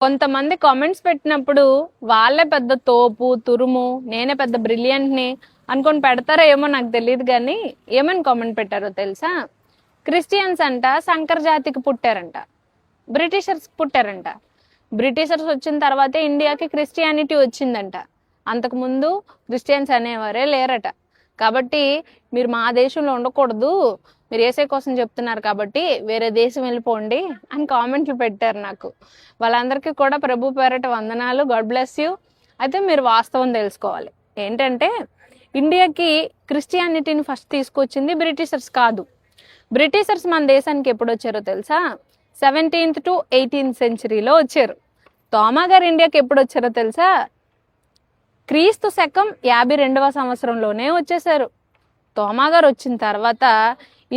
కొంతమంది కామెంట్స్ పెట్టినప్పుడు వాళ్ళే పెద్ద తోపు తురుము, నేనే పెద్ద బ్రిలియంట్ని అనుకొని పెడతారో ఏమో నాకు తెలియదు, కానీ ఏమని కామెంట్ పెట్టారో తెలుసా? క్రిస్టియన్స్ అంట సంకర జాతికి పుట్టారంట, బ్రిటిషర్స్ పుట్టారంట. బ్రిటిషర్స్ వచ్చిన తర్వాతే ఇండియాకి క్రిస్టియానిటీ వచ్చిందంట. అంతకుముందు క్రిస్టియన్స్ అనేవారే లేరట. కాబట్టి మీరు మా దేశంలో ఉండకూడదు, మీరు ఏసే కోసం చెప్తున్నారు కాబట్టి వేరే దేశం వెళ్ళిపోండి అని కామెంట్లు పెట్టారు నాకు. వాళ్ళందరికీ కూడా ప్రభు పేరట వందనాలు, గాడ్ బ్లెస్ యూ. అయితే మీరు వాస్తవం తెలుసుకోవాలి ఏంటంటే, ఇండియాకి క్రిస్టియానిటీని ఫస్ట్ తీసుకొచ్చింది బ్రిటిషర్స్ కాదు. బ్రిటిషర్స్ మన దేశానికి ఎప్పుడు వచ్చారో తెలుసా? 17th to 18th సెంచరీలో వచ్చారు. తోమా గారు ఇండియాకి ఎప్పుడు వచ్చారో తెలుసా? క్రీస్తు శకం 52వ సంవత్సరంలోనే వచ్చేసారు. తోమా గారు వచ్చిన తర్వాత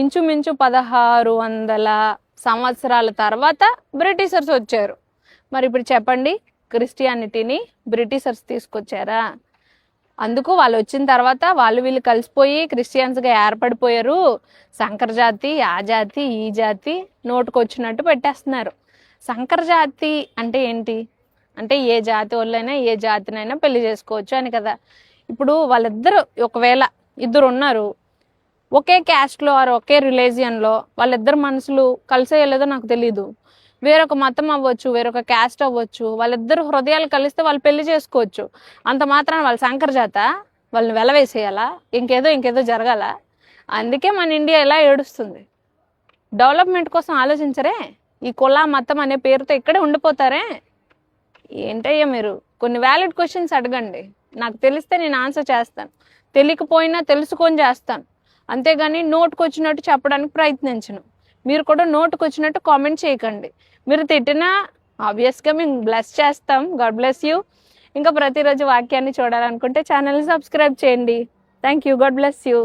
ఇంచుమించు 1600 సంవత్సరాల తర్వాత బ్రిటిషర్స్ వచ్చారు. మరి ఇప్పుడు చెప్పండి, క్రిస్టియానిటీని బ్రిటిషర్స్ తీసుకొచ్చారా? అందుకు వాళ్ళు వచ్చిన తర్వాత వాళ్ళు వీళ్ళు కలిసిపోయి క్రిస్టియన్స్గా ఏర్పడిపోయారు. సంకర జాతి, ఆ జాతి, ఈ జాతి నోటుకొచ్చినట్టు పెట్టేస్తున్నారు. సంకర జాతి అంటే ఏంటి అంటే, ఏ జాతి వాళ్ళైనా ఏ జాతినైనా పెళ్లి చేసుకోవచ్చు అని కదా. ఇప్పుడు వాళ్ళిద్దరు ఒకవేళ ఇద్దరు ఉన్నారు ఒకే క్యాస్ట్లో ఆర్ ఒకే రిలీజియన్లో, వాళ్ళిద్దరు మనసులు కలిసేయలేదో నాకు తెలీదు. వేరొక మతం అవ్వచ్చు, వేరొక క్యాస్ట్ అవ్వచ్చు, వాళ్ళిద్దరు హృదయాలు కలిస్తే వాళ్ళు పెళ్లి చేసుకోవచ్చు. అంత మాత్రాన వాళ్ళు సంకర జాత, వాళ్ళని వెలవేసేయాలా? ఇంకేదో జరగాల? అందుకే మన ఇండియా ఇలా ఏడుస్తుంది. డెవలప్మెంట్ కోసం ఆలోచించరే, ఈ కుల మతం అనే పేరుతో ఇక్కడే ఉండిపోతారే. ఏంటయ్యా మీరు కొన్ని వ్యాలిడ్ క్వశ్చన్స్ అడగండి, నాకు తెలిస్తే నేను ఆన్సర్ చేస్తాను, తెలియకపోయినా తెలుసుకొని చేస్తాను. అంతేగాని నోటుకొచ్చినట్టు చెప్పడానికి ప్రయత్నించను. మీరు కూడా నోటుకొచ్చినట్టు కామెంట్ చేయకండి. మీరు తిట్టినా ఆబ్వియస్గా మేము బ్లెస్ చేస్తాం, గాడ్ బ్లెస్ యూ. ఇంకా ప్రతిరోజు వాక్యాన్ని చూడాలనుకుంటే ఛానల్ని సబ్స్క్రైబ్ చేయండి. Thank you, God bless you.